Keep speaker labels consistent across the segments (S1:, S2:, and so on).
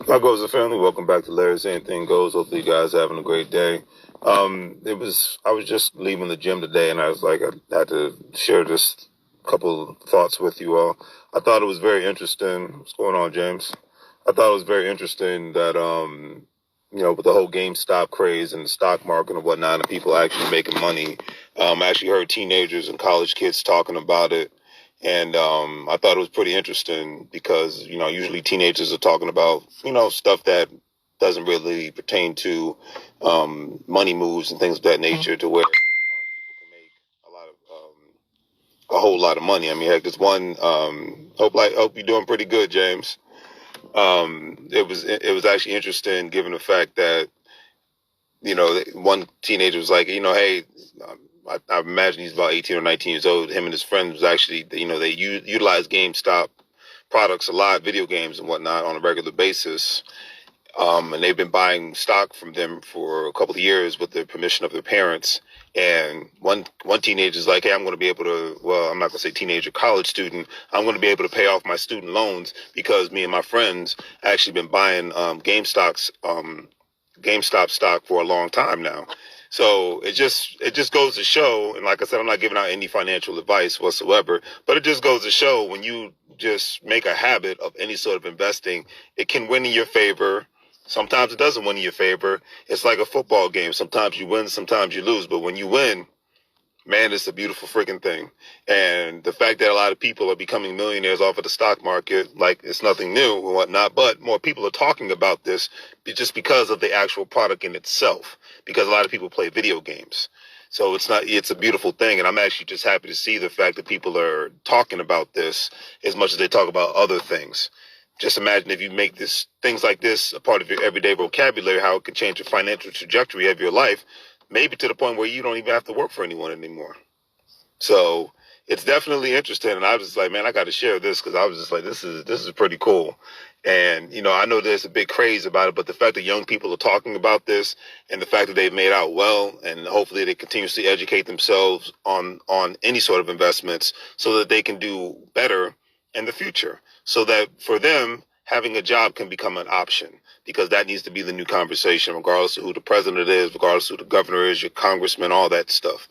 S1: How goes the family? Welcome back to Larry's Anything Goes. Hopefully you guys are having a great day. I was just leaving the gym today and I was like, I had to share just a couple of thoughts with you all. I thought it was very interesting. What's going on, James? I thought it was very interesting that, with the whole GameStop craze and the stock market and whatnot and people actually making money. I actually heard teenagers and college kids talking about it. And I thought it was pretty interesting because, usually teenagers are talking about, stuff that doesn't really pertain to money moves and things of that nature to where people can make a whole lot of money. I mean, heck, there's one, hope you're doing pretty good, James. It was actually interesting given the fact that, one teenager was like, hey, I imagine he's about 18 or 19 years old. Him and his friends was actually, they utilize GameStop products a lot, video games and whatnot on a regular basis. And they've been buying stock from them for a couple of years with the permission of their parents. And one teenager is like, hey, I'm going to be able to, well, I'm not going to say teenager, college student. I'm going to be able to pay off my student loans because me and my friends actually been buying GameStop stock for a long time now. So it just goes to show, and like I said, I'm not giving out any financial advice whatsoever, but it just goes to show when you just make a habit of any sort of investing, it can win in your favor. Sometimes it doesn't win in your favor. It's like a football game. Sometimes you win, sometimes you lose. But when you win, man, it's a beautiful freaking thing. And the fact that a lot of people are becoming millionaires off of the stock market, like it's nothing new and whatnot, but more people are talking about this just because of the actual product in itself, because a lot of people play video games. So it's a beautiful thing. And I'm actually just happy to see the fact that people are talking about this as much as they talk about other things. Just imagine if you make things like this a part of your everyday vocabulary, how it can change the financial trajectory of your life, maybe to the point where you don't even have to work for anyone anymore. So it's definitely interesting. And I was just like, man, I got to share this because I was just like, this is pretty cool. And, I know there's a big craze about it, but the fact that young people are talking about this and the fact that they've made out well, and hopefully they continuously educate themselves on any sort of investments so that they can do better in the future, so that for them, having a job can become an option, because that needs to be the new conversation, regardless of who the president is, regardless of who the governor is, your congressman, all that stuff.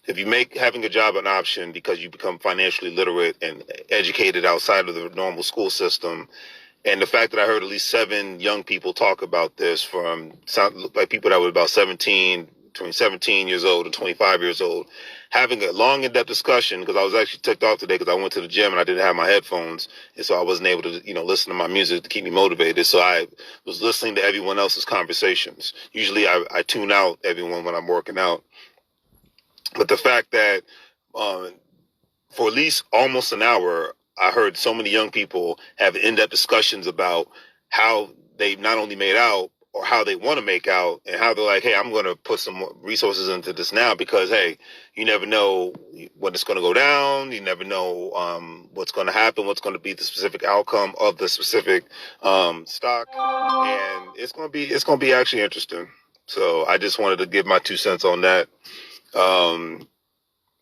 S1: If you make having a job an option because you become financially literate and educated outside of the normal school system, and the fact that I heard at least 7 young people talk about this from like people that were about between 17 years old and 25 years old, having a long in-depth discussion, because I was actually ticked off today because I went to the gym and I didn't have my headphones. And so I wasn't able to, listen to my music to keep me motivated. So I was listening to everyone else's conversations. Usually I tune out everyone when I'm working out. But the fact that for at least almost an hour, I heard so many young people have in-depth discussions about how they not only made out or how they want to make out, and how they're like, hey, I'm going to put some resources into this now because, hey, you never know when it's going to go down. You never know what's going to happen, what's going to be the specific outcome of the specific stock. And it's going to be actually interesting. So I just wanted to give my 2 cents on that.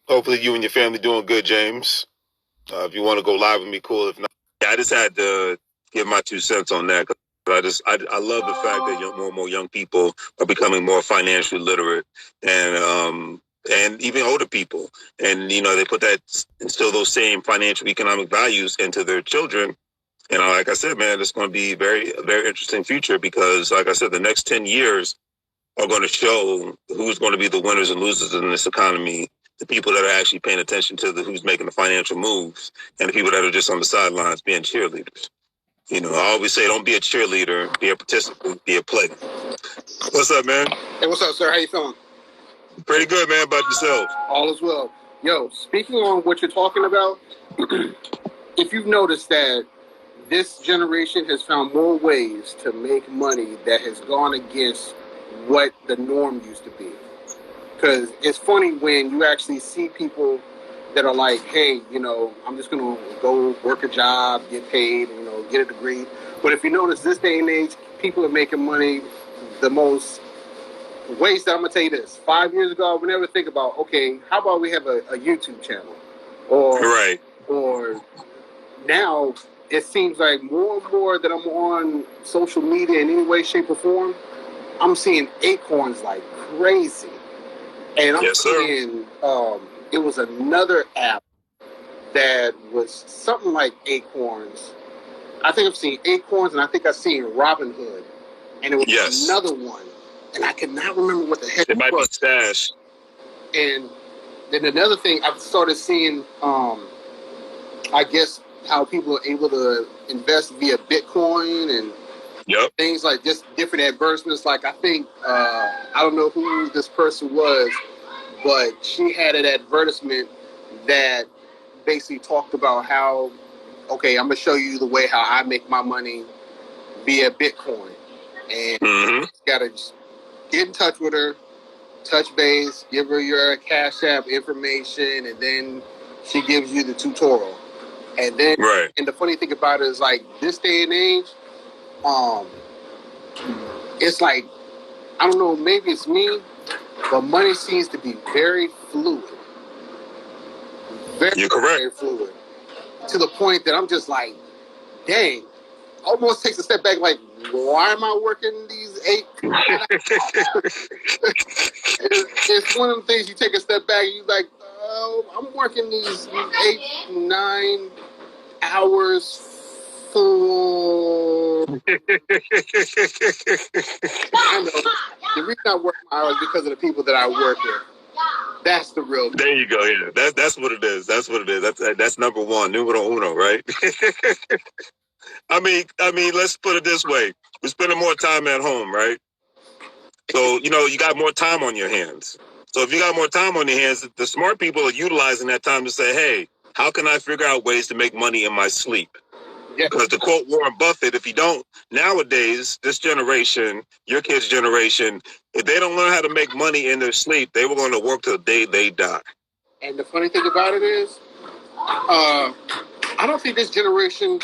S1: Hopefully you and your family doing good, James. If you want to go live with me, cool. If not, yeah, I just had to give my 2 cents on that. I love the fact that more and more young people are becoming more financially literate, and even older people, and they instill those same financial economic values into their children. And like I said, man, it's going to be a very interesting future, because, like I said, the next 10 years are going to show who's going to be the winners and losers in this economy. The people that are actually paying attention to who's making the financial moves, and the people that are just on the sidelines being cheerleaders. I always say, don't be a cheerleader, be a participant, be a player. What's up, man?
S2: Hey, what's up, sir? How you feeling?
S1: Pretty good, man. About yourself?
S2: All is well. Yo, speaking on what you're talking about, if you've noticed that this generation has found more ways to make money that has gone against what the norm used to be. Because it's funny when you actually see people that are like, hey, I'm just going to go work a job, get paid, get a degree. But if you notice, this day and age, people are making money the most ways that I'm going to tell you this. 5 years ago, I would never think about, okay, how about we have a YouTube channel? Or now it seems like more and more that I'm on social media in any way, shape, or form, I'm seeing acorns like crazy. And I'm seeing, it was another app that was something like Acorns. I think I've seen Acorns, and I think I've seen Robinhood. And it was another one. And I cannot remember what the heck it was. It might be
S1: Stash.
S2: And then another thing, I've started seeing, I guess, how people are able to invest via Bitcoin and things like just different advertisements. Like, I think, I don't know who this person was, but she had an advertisement that basically talked about how, okay, I'm going to show you the way how I make my money via Bitcoin. And you got to just get in touch with her, touch base, give her your Cash App information, and then she gives you the tutorial. And then, and the funny thing about it is, like, this day and age, it's like, I don't know, maybe it's me, but money seems to be very fluid. Very, very fluid. To the point that I'm just like, dang, almost takes a step back, like, why am I working these 8? It's one of the things you take a step back and you're like, oh, I'm working these 8, 9 hours for... I know. The reason I work my hours is because of the people that I work with. That's the real.
S1: There you go. Yeah, that's what it is. That's what it is. That's number one, numero uno, right? I mean, let's put it this way: we're spending more time at home, right? So you got more time on your hands. So if you got more time on your hands, the smart people are utilizing that time to say, "Hey, how can I figure out ways to make money in my sleep?" Because to quote Warren Buffett, if you don't, nowadays, this generation, your kids' generation, if they don't learn how to make money in their sleep, they were going to work till the day they die.
S2: And the funny thing about it is, I don't think this generation,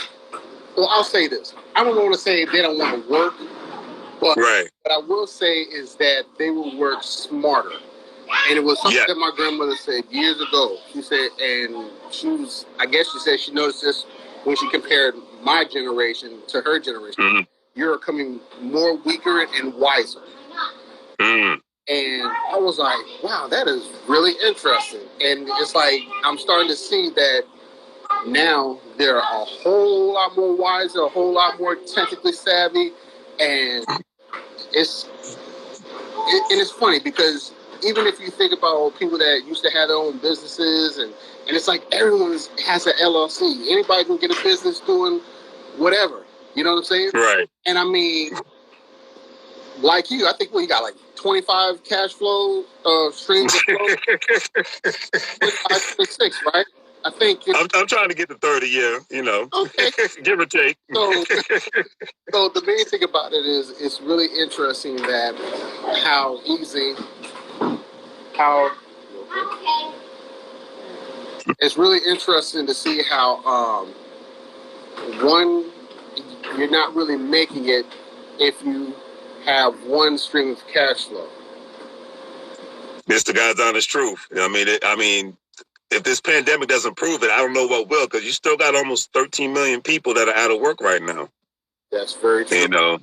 S2: well, I'll say this. I don't want to say they don't want to work, but what I will say is that they will work smarter. And it was something that my grandmother said years ago. She said, and I guess she said she noticed this when she compared my generation to her generation. You're becoming more weaker and wiser. And I was like, wow, that is really interesting. And it's like, I'm starting to see that now they're a whole lot more wiser, a whole lot more technically savvy. And it's funny because even if you think about people that used to have their own businesses, and it's like everyone has an LLC. Anybody can get a business doing whatever. You know what I'm saying?
S1: Right.
S2: And I mean, like you, I think you got like 25 cash flow streams of flow. 25, 26, right? I think
S1: I'm trying to get to 30 year,
S2: Okay.
S1: Give or take.
S2: So the main thing about it is it's really interesting that it's really interesting to see how one, you're not really making it if you have one stream of cash flow.
S1: It's the God's honest truth. I mean, if this pandemic doesn't prove it, I don't know what will, because you still got almost 13 million people that are out of work right now.
S2: That's very true.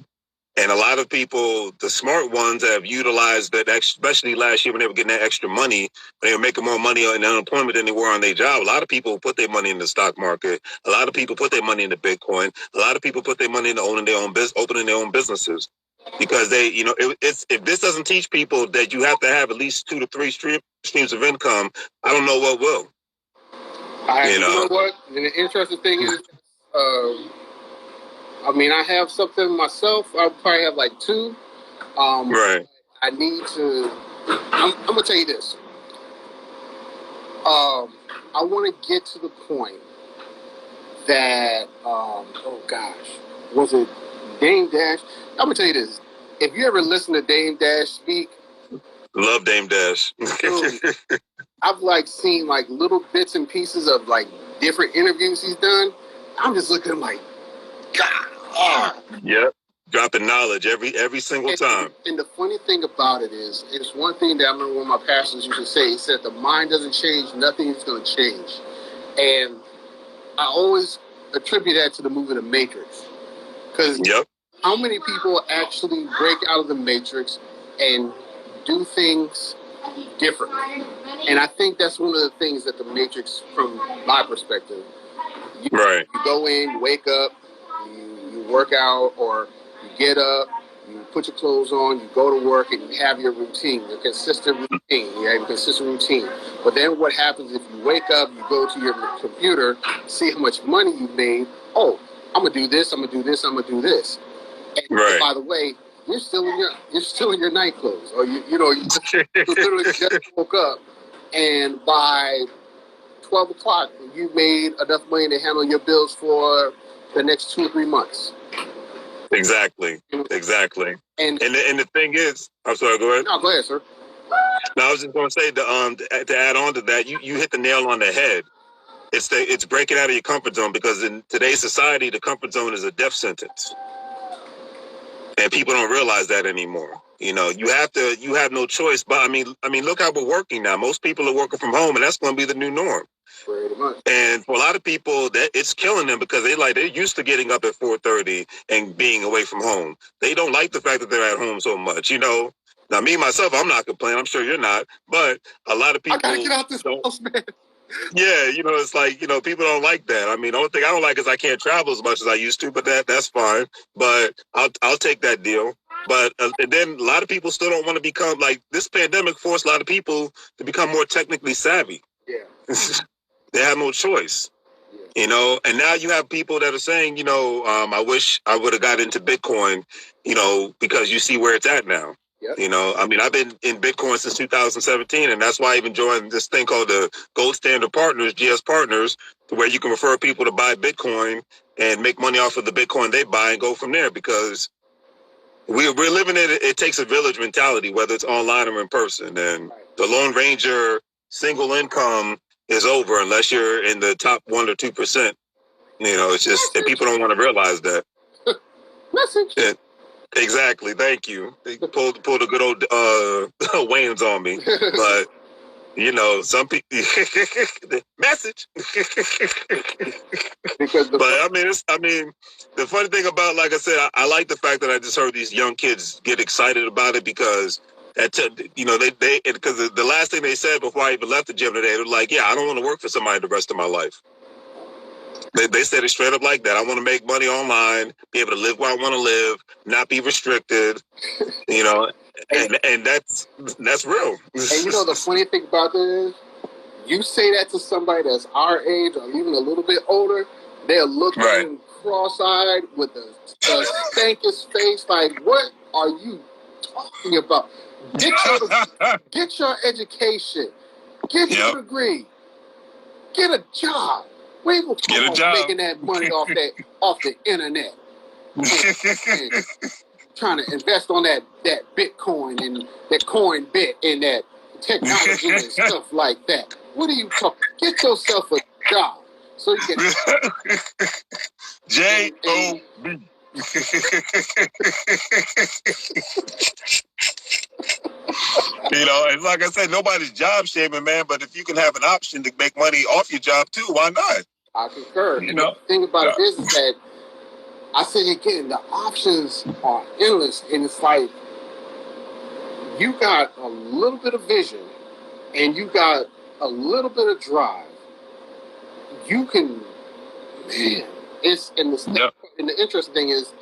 S1: And a lot of people, the smart ones, have utilized that, especially last year when they were getting that extra money, they were making more money on unemployment than they were on their job. A lot of people put their money in the stock market. A lot of people put their money into Bitcoin. A lot of people put their money into opening their own businesses. Because they, if this doesn't teach people that you have to have at least 2 to 3 streams of income, I don't know what will.
S2: You know what? And the interesting thing is, I have something myself. I probably have like 2.
S1: Right.
S2: I need to. I'm gonna tell you this. I want to get to the point that, oh gosh, was it Dame Dash? I'm gonna tell you this. If you ever listen to Dame Dash speak,
S1: love Dame Dash.
S2: I've seen little bits and pieces of different interviews he's done. I'm just looking at him like, God.
S1: Yep. Dropping knowledge every single time.
S2: And the funny thing about it is, it's one thing that I remember one of my pastors used to say. He said, the mind doesn't change, nothing is going to change. And I always attribute that to the movie The Matrix. Because
S1: Yep.
S2: how many people actually break out of the Matrix and do things differently? And I think that's one of the things that the Matrix, from my perspective, you go in, you wake up, you work out, or you get up, you put your clothes on, you go to work, and you have your routine, your consistent routine. You have a consistent routine. But then what happens if you wake up, you go to your computer, see how much money you made. Oh, I'm gonna do this. I'm gonna do this. I'm gonna do this. And by the way, you're still in your night clothes, or you literally just woke up, and by 12 o'clock, you made enough money to handle your bills for the next 2 or 3 months.
S1: Exactly. Exactly. And the thing is, I'm sorry, go ahead.
S2: No, go ahead, sir.
S1: No, I was just going to say, to add on to that, you hit the nail on the head. It's breaking out of your comfort zone, because in today's society, the comfort zone is a death sentence. And people don't realize that anymore. You know, you have no choice. But I mean, look how we're working now. Most people are working from home, and that's going to be the new norm.
S2: Pretty much. And
S1: for a lot of people, that it's killing them, because they're used to getting up at 4:30 and being away from home. They don't like the fact that they're at home so much. You know, now me myself, I'm not complaining. I'm sure you're not, but a lot of people.
S2: I gotta get out this house, man.
S1: Yeah, you know, it's like, you know, people don't like that. I mean, the only thing I don't like is I can't travel as much as I used to, but that's fine. But I'll take that deal. But and then a lot of people still don't want to become, like, this pandemic forced a lot of people to become more technically savvy.
S2: Yeah.
S1: They have no choice. Yeah. You know, and now you have people that are saying, you know, I wish I would have got into Bitcoin, you know, because you see where it's at now. Yep. You know, I mean, I've been in Bitcoin since 2017, and that's why I even joined this thing called the Gold Standard Partners, GS Partners, to where you can refer people to buy Bitcoin and make money off of the Bitcoin they buy and go from there, because we're living in it takes a village mentality, whether it's online or in person. And the Lone Ranger single income is over unless you're in the top 1 or 2%. You know, it's just, and people don't want to realize that.
S2: Message.
S1: Yeah. Exactly. Thank you. They pulled a good old Wayans on me, but you know, some people message. But I mean, the funny thing about, like I said, I like the fact that I just heard these young kids get excited about it, because you know, they because the last thing they said before I even left the gym today, they were like, "Yeah, I don't want to work for somebody the rest of my life." They said it straight up like that. I want to make money online, be able to live where I want to live, not be restricted, you know, and that's real.
S2: And you know, the funny thing about that is, you say that to somebody that's our age or even a little bit older, they'll look at you cross-eyed with the stankiest face, like, what are you talking about? Get your education. Get your degree. Get a job. We will talk about making that money off the internet. And trying to invest on that Bitcoin and that coin bit and that technology and stuff like that. What are you talking? Get yourself a job so you can
S1: J-O-B. You know, and like I said, nobody's job shaming, man, but if you can have an option to make money off your job too, why not?
S2: I concur.
S1: You know,
S2: the thing about it is that I say again, the options are endless, and it's like you got a little bit of vision and you got a little bit of drive. You can, man. It's and the interesting thing is,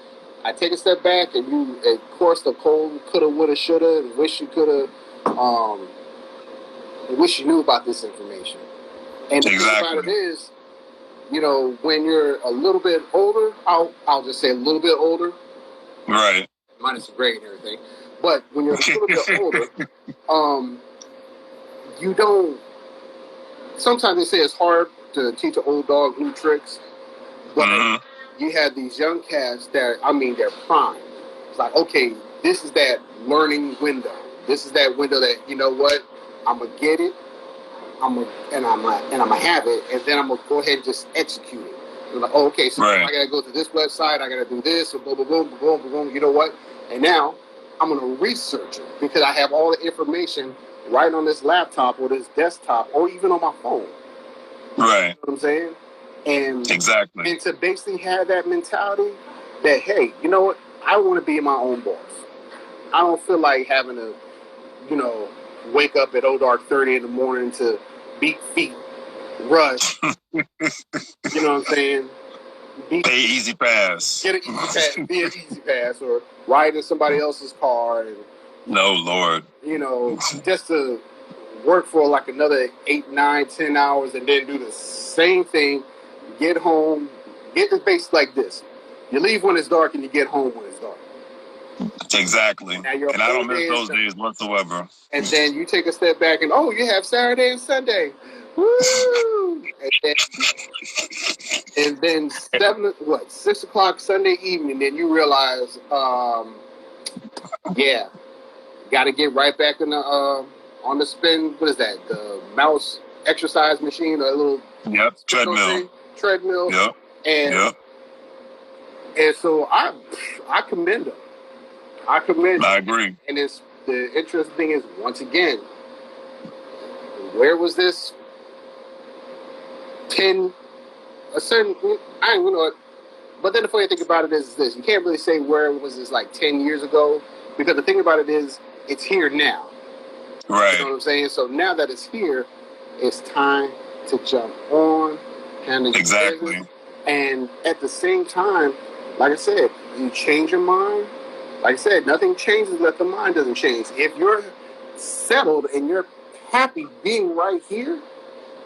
S2: I take a step back, and you, of course, the cold coulda, woulda, shoulda, and wish you coulda, and wish you knew about this information. And the thing about it is, you know, when you're a little bit older, I'll just say a little bit older,
S1: right?
S2: Minus the grade and everything. But when you're a little bit older, you don't. Sometimes they say it's hard to teach an old dog new tricks, but you have these young cats that, I mean, they're prime. It's like, okay, this is that learning window. This is that window that, you know what, I'm gonna get it, I'm gonna have it, and then I'm gonna go ahead and just execute it. I'm like, oh, okay, so I gotta go to this website, I gotta do this, and boom, boom, boom, boom, boom, boom. You know what? And now I'm gonna research it because I have all the information right on this laptop or this desktop or even on my phone.
S1: Right.
S2: You know what I'm saying? And
S1: exactly.
S2: And to basically have that mentality that, hey, you know what? I want to be my own boss. I don't feel like having to, you know, wake up at dark 30 in the morning to beat feet, rush. You know what I'm saying?
S1: Pay easy pass.
S2: Get an easy pass, be an easy pass, or ride in somebody else's car, and
S1: no Lord,
S2: you know, just to work for like another 8, 9, 10 hours, and then do the same thing. Get home, get the base like this. You leave when it's dark, and you get home when it's dark.
S1: Exactly. And I don't miss those days whatsoever.
S2: And then you take a step back, and you have Saturday and Sunday. Woo! And then 6 o'clock Sunday evening, then you realize, yeah, got to get right back in the on the spin. What is that? The mouse exercise machine, or a little
S1: treadmill.
S2: Yep. And so I commend them. I
S1: agree.
S2: And it's the interesting thing is, once again, where was this 10 a certain I don't know. But then the funny thing about it is this: you can't really say where was this like 10 years ago, because the thing about it is it's here now.
S1: Right.
S2: You know what I'm saying? So now that it's here, it's time to jump on, handle your business. And at the same time, like I said, you change your mind. Like I said, nothing changes if the mind doesn't change. If you're settled and you're happy being right here,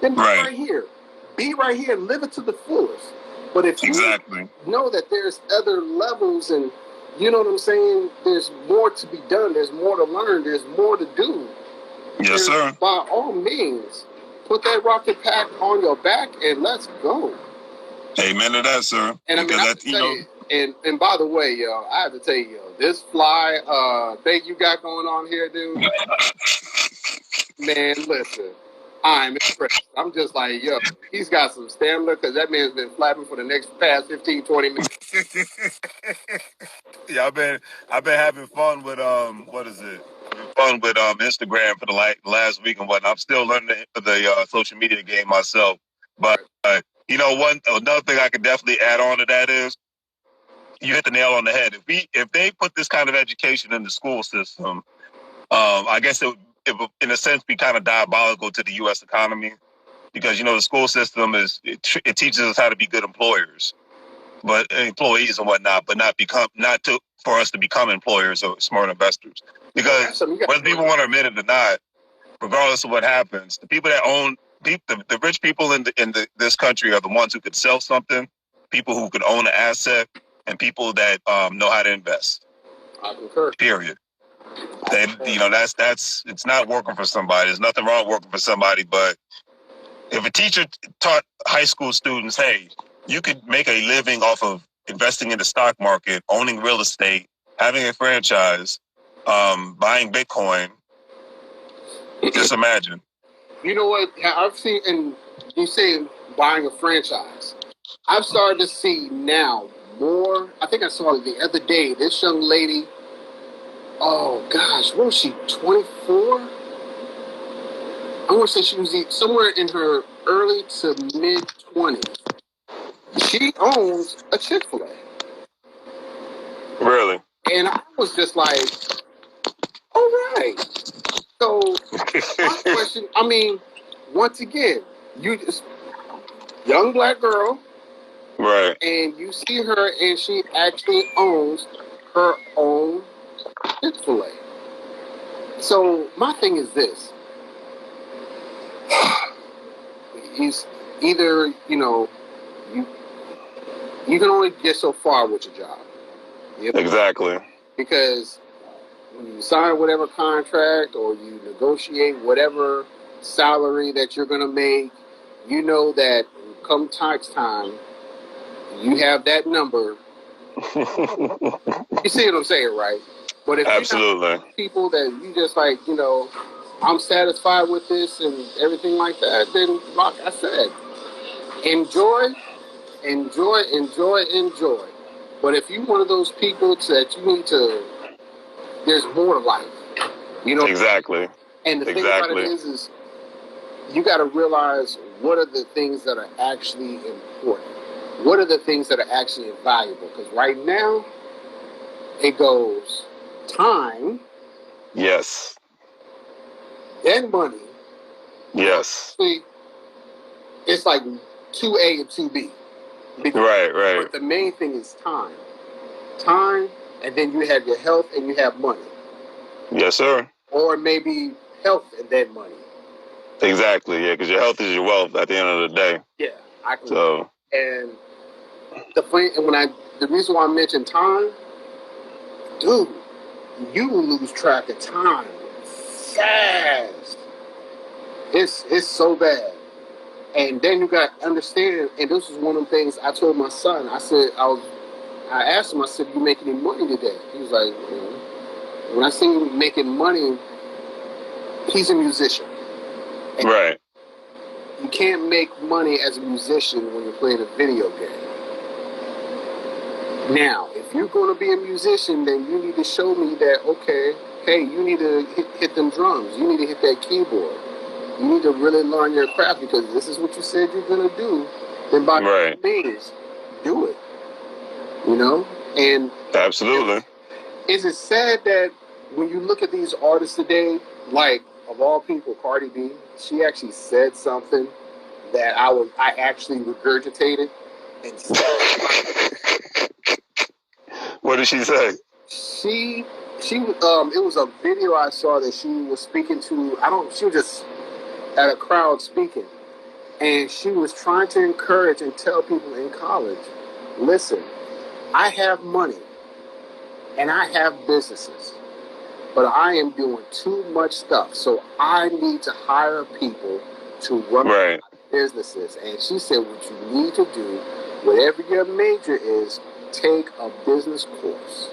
S2: then be right here. Be right here and live it to the fullest. But if you know that there's other levels, and you know what I'm saying, there's more to be done, there's more to learn, there's more to do.
S1: Yes, sir.
S2: By all means, put that rocket pack on your back and let's go.
S1: Amen to that, sir.
S2: And and by the way, yo, I have to tell you, this fly thing you got going on here, dude. Man, listen, I'm impressed. I'm just like, yo, he's got some stamina, because that man's been flapping for the past 15, 20 minutes.
S1: Yeah, I've been having fun with what is it? Fun with Instagram for the last week and whatnot. I'm still learning the social media game myself. But you know, another thing I could definitely add on to that is, you hit the nail on the head. If they put this kind of education in the school system, I guess it would, in a sense, be kind of diabolical to the U.S. economy, because, you know, the school system it teaches us how to be good employees and whatnot, but for us to become employers or smart investors. Because whether people want to admit it or not, regardless of what happens, the people that own the rich people in this country are the ones who could sell something, people who could own an asset, and people that know how to invest.
S2: I concur.
S1: Period. You know, that's it's not working for somebody. There's nothing wrong with working for somebody, but if a teacher taught high school students, hey, you could make a living off of investing in the stock market, owning real estate, having a franchise, buying Bitcoin, just imagine.
S2: You know what? I've seen, and you say buying a franchise. I've started to see now more. I think I saw it the other day. This young lady, oh gosh, what was she, 24? I want to say she was somewhere in her early to mid 20s. She owns a Chick-fil-A.
S1: Really?
S2: And I was just like, all right. So my question, I mean, once again, you just young black girl,
S1: right?
S2: And you see her, and she actually owns her own Chick-fil-A. So my thing is this: is either you can only get so far with your job. You know?
S1: Exactly.
S2: Because when you sign whatever contract or you negotiate whatever salary that you're going to make, you know that come tax time, you have that number. You see what I'm saying, right? But if
S1: absolutely,
S2: you're not people that you just like, I'm satisfied with this and everything like that, then like I said, enjoy. But if you're one of those people that you need to, there's more to life,
S1: Exactly.
S2: And the thing about it is you got to realize what are the things that are actually important? What are the things that are actually valuable? Because right now, it goes time.
S1: Yes.
S2: Then money.
S1: Yes.
S2: See, it's like 2A and 2B.
S1: Right.
S2: But the main thing is time. Time, and then you have your health and you have money.
S1: Yes, sir.
S2: Or maybe health and then money.
S1: Exactly, yeah, because your health is your wealth at the end of the day.
S2: Yeah, I can.
S1: So,
S2: and the reason why I mentioned time, dude, you lose track of time fast. It's so bad. And then you got to understand, and this is one of the things I told my son. I asked him, I said, "You make any money today?" He was like, when I see him making money, he's a musician. And
S1: right.
S2: you can't make money as a musician when you're playing a video game. Now, if you're going to be a musician, then you need to show me that, okay, hey, you need to hit them drums. You need to hit that keyboard. You need to really learn your craft because this is what you said you're going to do. Then by all means, do it. You know? And
S1: absolutely.
S2: Is it sad that when you look at these artists today, like, of all people, Cardi B, she actually said something that I actually regurgitated and said.
S1: What did she say?
S2: She it was a video I saw that she was speaking to, she was just at a crowd speaking, and she was trying to encourage and tell people in college, listen, I have money and I have businesses, but I am doing too much stuff, so I need to hire people to run my businesses. And she said, what you need to do, whatever your major is, take a business course.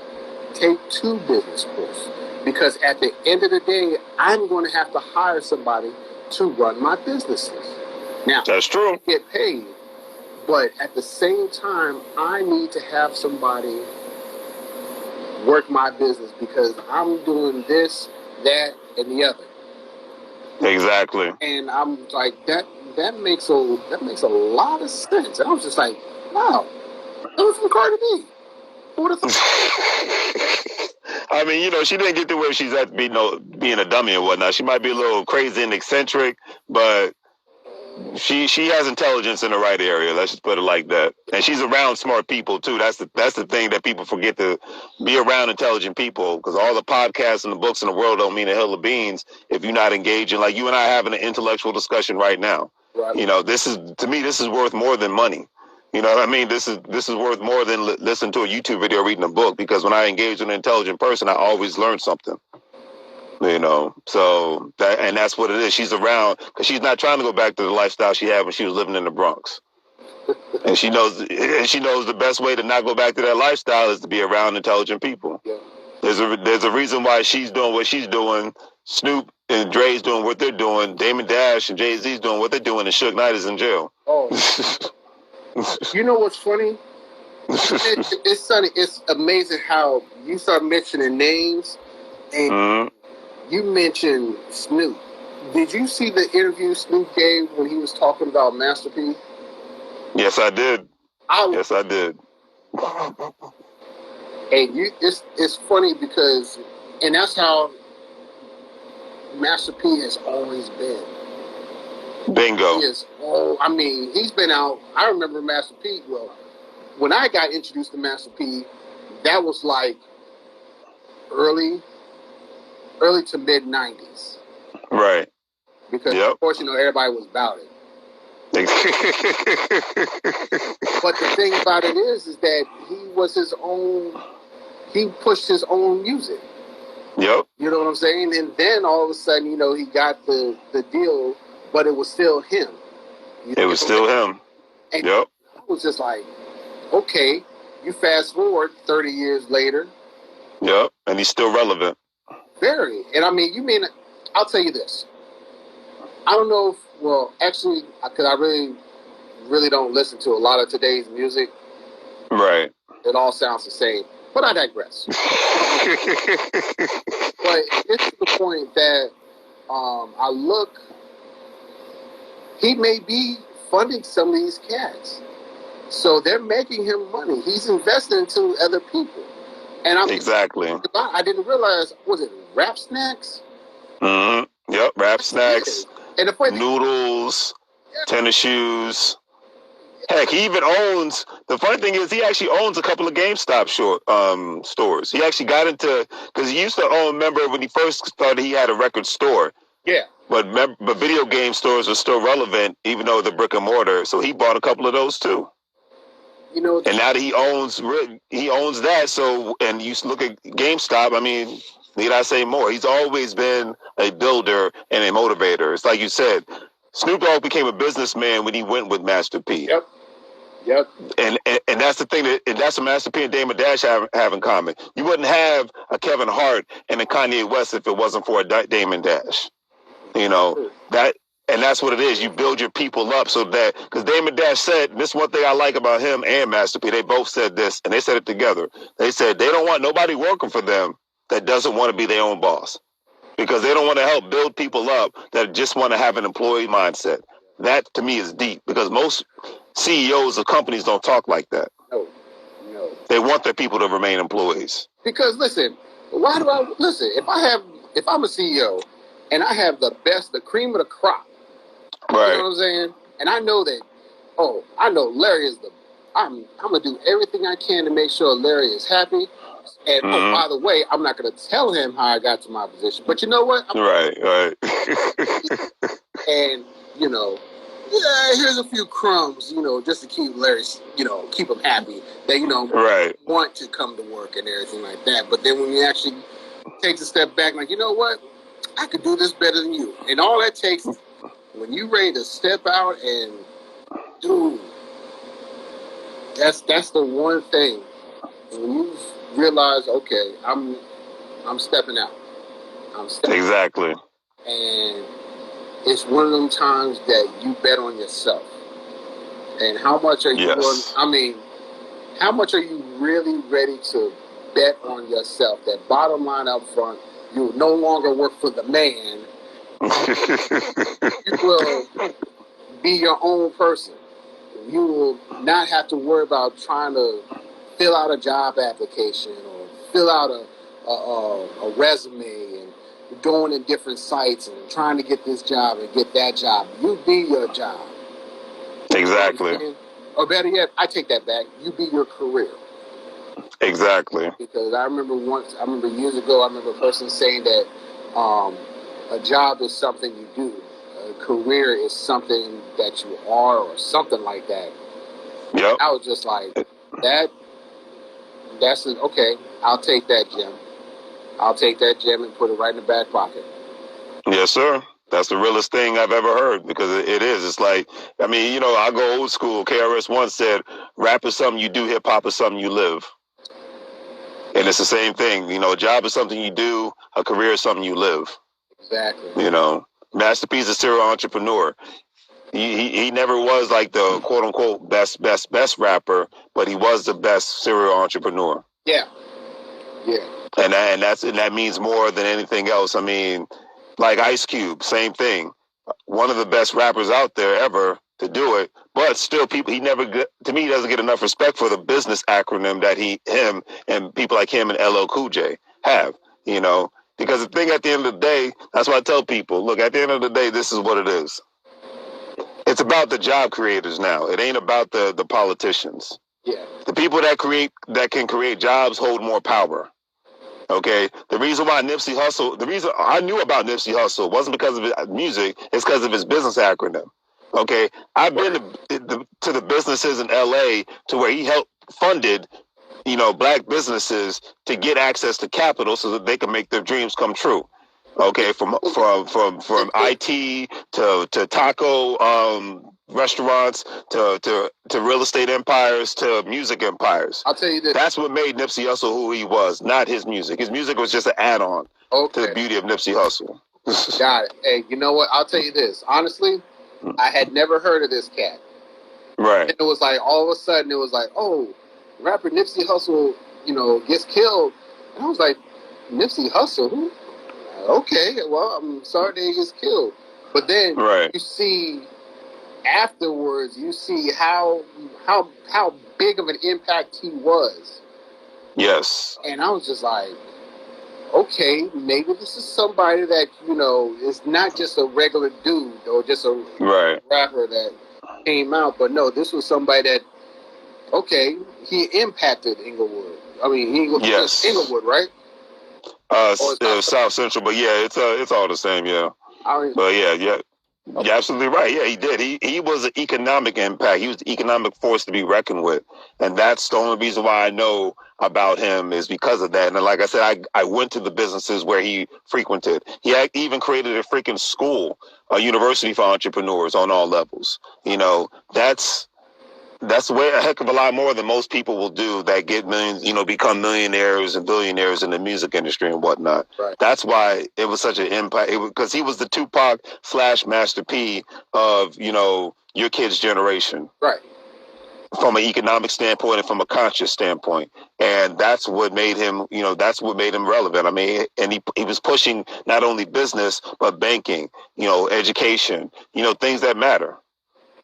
S2: Take 2 business courses. Because at the end of the day, I'm going to have to hire somebody to run my businesses. Now,
S1: that's true.
S2: I get paid, but at the same time, I need to have somebody work my business because I'm doing this, that, and the other.
S1: Exactly.
S2: And I'm like, that makes a lot of sense. And I was just like, wow, that was from Cardi B. Who would have thought?
S1: I mean, she didn't get to where she's at being a dummy and whatnot. She might be a little crazy and eccentric, but she has intelligence in the right area. Let's just put it like that. And she's around smart people too. That's the thing that people forget, to be around intelligent people, because all the podcasts and the books in the world don't mean a hill of beans if you're not engaging. Like you and I having an intellectual discussion right now. Right. To me, this is worth more than money. You know what I mean? This is worth more than listening to a YouTube video, reading a book, because when I engage with an intelligent person, I always learn something. So that's what it is. She's around because she's not trying to go back to the lifestyle she had when she was living in the Bronx. And she knows the best way to not go back to that lifestyle is to be around intelligent people. Yeah. There's a reason why she's doing what she's doing. Snoop and Dre's doing what they're doing. Damon Dash and Jay-Z's doing what they're doing, and Suge Knight is in jail.
S2: Oh. You know what's funny? It's funny. It's amazing how you start mentioning names, and you mentioned Snoop. Did you see the interview Snoop gave when he was talking about Master P?
S1: Yes, I did. Yes, I did.
S2: And it's funny because, and that's how Master P has always been.
S1: Bingo.
S2: He's been out. I remember Master P. Well, when I got introduced to Master P, that was like early to mid 90s. Right. Because of course, everybody was about it. But the thing about it is that he pushed his own music. Yep. You know what I'm saying? And then all of a sudden, he got the deal, but it was still him.
S1: It was still him.
S2: And I was just like, okay, you fast forward 30 years later.
S1: Yep. And he's still relevant.
S2: Very. And I'll tell you this. I don't know actually, because I really, really don't listen to a lot of today's music. Right. It all sounds the same. But I digress. But it's to the point that I look he may be funding some of these cats. So they're making him money. He's investing into other people. And
S1: exactly.
S2: I didn't realize, was it Rap Snacks?
S1: Mm-hmm. Yep, Rap Snacks,
S2: and the
S1: noodles, tennis shoes. Heck, he even owns. The funny thing is, he actually owns a couple of GameStop stores. He actually got into because he used to own. Remember when he first started, he had a record store.
S2: Yeah.
S1: But video game stores are still relevant, even though they're brick and mortar. So he bought a couple of those too.
S2: You know,
S1: and now that he owns that. So, and you look at GameStop. I mean, need I say more? He's always been a builder and a motivator. It's like you said, Snoop Dogg became a businessman when he went with Master P.
S2: Yep.
S1: And that's the thing and that's what Master P and Damon Dash have in common. You wouldn't have a Kevin Hart and a Kanye West if it wasn't for a Damon Dash. You know that. And that's what it is. You build your people up so that, because Damon Dash said, this one thing I like about him and Master P, they both said this, and they said it together. They said they don't want nobody working for them that doesn't want to be their own boss, because they don't want to help build people up that just want to have an employee mindset. That, to me, is deep, because most CEOs of companies don't talk like that.
S2: No.
S1: They want their people to remain employees.
S2: Because, listen, if I'm a CEO and I have the cream of the crop,
S1: right.
S2: You know what I'm saying? And I know that, I know Larry is I'm going to do everything I can to make sure Larry is happy. And, by the way, I'm not going to tell him how I got to my position. But you know what?
S1: Right.
S2: And, here's a few crumbs, just to keep Larry, keep him happy. That, want to come to work and everything like that. But then when you actually take a step back, like, you know what? I could do this better than you. And all that takes, when you ready to step out and, dude, that's the one thing. When you realize, okay, I'm stepping out.
S1: Exactly.
S2: And it's one of them times that you bet on yourself. And how much are you how much are you really ready to bet on yourself? That bottom line up front, you will no longer work for the man. You will be your own person. You will not have to worry about trying to fill out a job application or fill out a resume and going to different sites and trying to get this job and get that job. You be your job.
S1: Exactly.
S2: You know, or better yet, I take that back. You be your career.
S1: Exactly.
S2: Because I remember years ago, a person saying that a job is something you do. A career is something that you are, or something like that.
S1: Yep.
S2: I was just like, that's it. Okay, I'll take that gem. I'll take that gem and put it right in the back pocket.
S1: Yes, sir. That's the realest thing I've ever heard, because it is. It's like, I mean, I go old school. KRS One said, rap is something you do, hip hop is something you live. And it's the same thing. A job is something you do, a career is something you live.
S2: Exactly.
S1: Master P is a serial entrepreneur. He never was like the quote unquote best rapper, but he was the best serial entrepreneur.
S2: Yeah.
S1: And that means more than anything else. I mean, like Ice Cube, same thing. One of the best rappers out there ever to do it, but still he doesn't get enough respect for the business acronym that him and people like him and LL Cool J have, because the thing at the end of the day, that's why I tell people, look, at the end of the day, this is what it is. It's about the job creators now. It ain't about the politicians.
S2: Yeah.
S1: The people that can create jobs hold more power. Okay, the reason I knew about Nipsey Hussle wasn't because of his music, it's because of his business acronym. Okay, I've been to the businesses in LA to where he helped funded, black businesses to get access to capital so that they can make their dreams come true. Okay, from IT to taco restaurants to real estate empires to music empires.
S2: I'll tell you this.
S1: That's what made Nipsey Hussle who he was, not his music. His music was just an add-on to the beauty of Nipsey Hussle.
S2: Got it. Hey, you know what? I'll tell you this. Honestly, I had never heard of this cat.
S1: Right.
S2: And it was like, all of a sudden, it was like, oh, rapper Nipsey Hussle, gets killed. And I was like, Nipsey Hussle? Who? Okay, well, I'm sorry that he gets killed. But then you see afterwards, you see how big of an impact he was.
S1: Yes.
S2: And I was just like, okay, maybe this is somebody that, you know, is not just a regular dude or just a rapper that came out, but no, this was somebody that, okay, he impacted Inglewood. I mean,
S1: yes.
S2: Inglewood, right?
S1: South Central, but yeah, it's all the same, yeah. But yeah. Okay. You're absolutely right. Yeah, he did. He was an economic impact. He was the economic force to be reckoned with. And that's the only reason why I know about him is because of that. And like I said, I went to the businesses where he frequented. He even created a freaking school, a university for entrepreneurs on all levels. You know, that's way a heck of a lot more than most people will do that get millions, you know, become millionaires and billionaires in the music industry and whatnot. Right. That's why it was such an impact, because he was the Tupac / Master P of, you know, your kid's generation. Right. From an economic standpoint and from a conscious standpoint. And that's what made him, you know, that's what made him relevant. I mean, and he was pushing not only business, but banking, you know, education, you know, things that matter.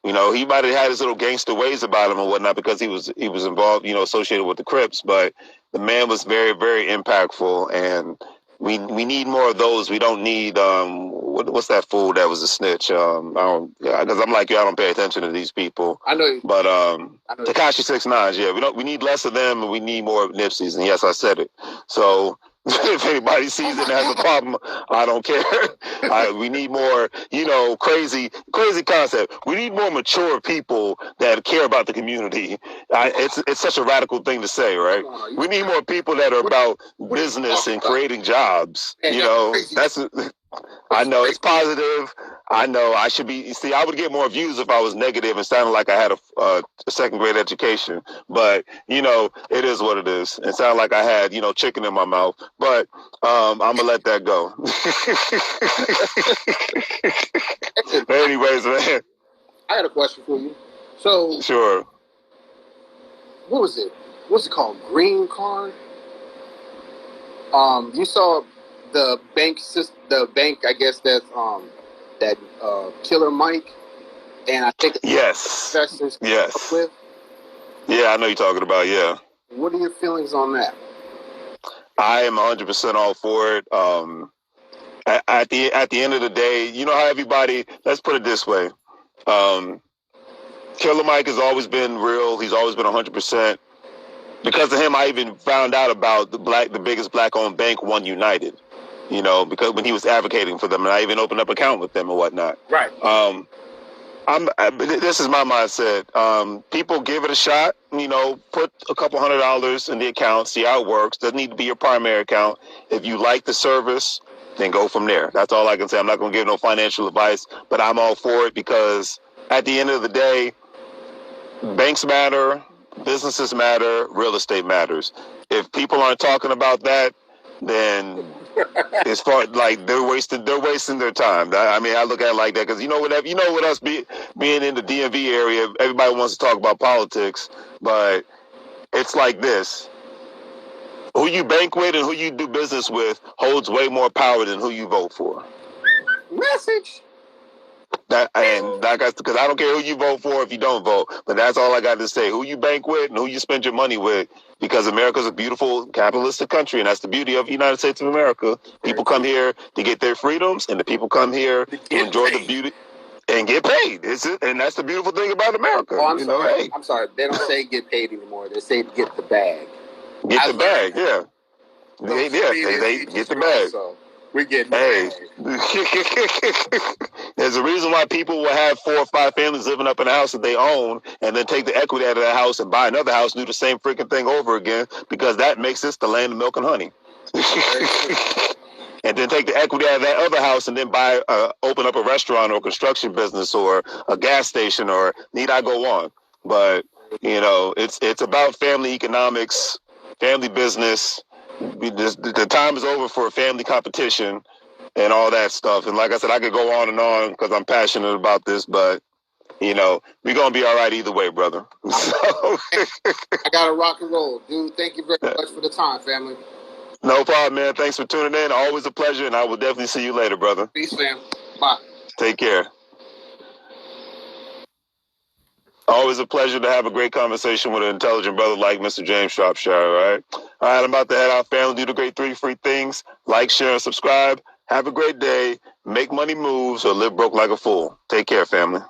S1: You know, he might have had his little gangster ways about him and whatnot because he was involved, you know, associated with the Crips. But the man was very, very impactful, and we need more of those. We don't need what's that fool that was a snitch? I don't, because I'm like you, I don't pay attention to these people. I know you. But Tekashi 6ix9ine, yeah, we need less of them, and we need more of Nipsey's. And yes, I said it. So. If anybody sees it and has a problem, I don't care. We need more, you know, crazy concept. We need more mature people that care about the community. It's such a radical thing to say, right? We need more people that are about business and creating jobs. You know, I know it's positive. I know I should be. See, I would get more views if I was negative and sounded like I had a second grade education. But you know, it is what it is. It sounded like I had, you know, chicken in my mouth. But I'm gonna let that go. Anyways, man,
S2: I got a question for you. So
S1: sure.
S2: What was it? What's it called? Green card. You saw the bank, I guess that's that Killer Mike, and I think
S1: yes,
S2: with.
S1: Yeah, I know you're talking about. Yeah.
S2: What are your feelings on that?
S1: I am 100% all for it. At the end of the day, you know how everybody. Let's put it this way. Killer Mike has always been real. He's always been 100%. Because of him, I even found out about the biggest black-owned bank, One United. You know, because when he was advocating for them, and I even opened up an account with them and whatnot. Right. This is my mindset. People give it a shot. You know, put a couple $100 in the account, see how it works. Doesn't need to be your primary account. If you like the service, then go from there. That's all I can say. I'm not going to give no financial advice, but I'm all for it because at the end of the day, banks matter, businesses matter, real estate matters. If people aren't talking about that, then as far like they're wasting their time. I mean, I look at it like that because you know what us being in the DMV area, everybody wants to talk about politics, but it's like this: who you bank with and who you do business with holds way more power than who you vote for.
S2: Message.
S1: Because I don't care who you vote for if you don't vote, but that's all I got to say. Who you bank with and who you spend your money with, because America's a beautiful capitalistic country, and that's the beauty of the United States of America. People come here to get their freedoms, and the people come here to enjoy the beauty and get paid. And that's the beautiful thing about America.
S2: Oh, I'm sorry. They don't say get paid anymore. They say get the bag.
S1: Get the bag, yeah. They get the bag.
S2: So. We're getting
S1: There's a reason why people will have 4 or 5 families living up in a house that they own and then take the equity out of that house and buy another house and do the same freaking thing over again, because that makes this the land of milk and honey. And then take the equity out of that other house and then open up a restaurant or a construction business or a gas station, or need I go on. But, you know, it's about family economics, family business. The time is over for family competition and all that stuff. And like I said, I could go on and on because I'm passionate about this, but you know, we're going to be all right either way, brother. So.
S2: I got to rock and roll. Dude, thank you very much for the time, family.
S1: No problem, man. Thanks for tuning in. Always a pleasure, and I will definitely see you later, brother.
S2: Peace, fam. Bye.
S1: Take care. Always a pleasure to have a great conversation with an intelligent brother like Mr. James Shropshire, all right? All right, I'm about to head out, family. Do the great 3 free things. Like, share, and subscribe. Have a great day. Make money moves or live broke like a fool. Take care, family.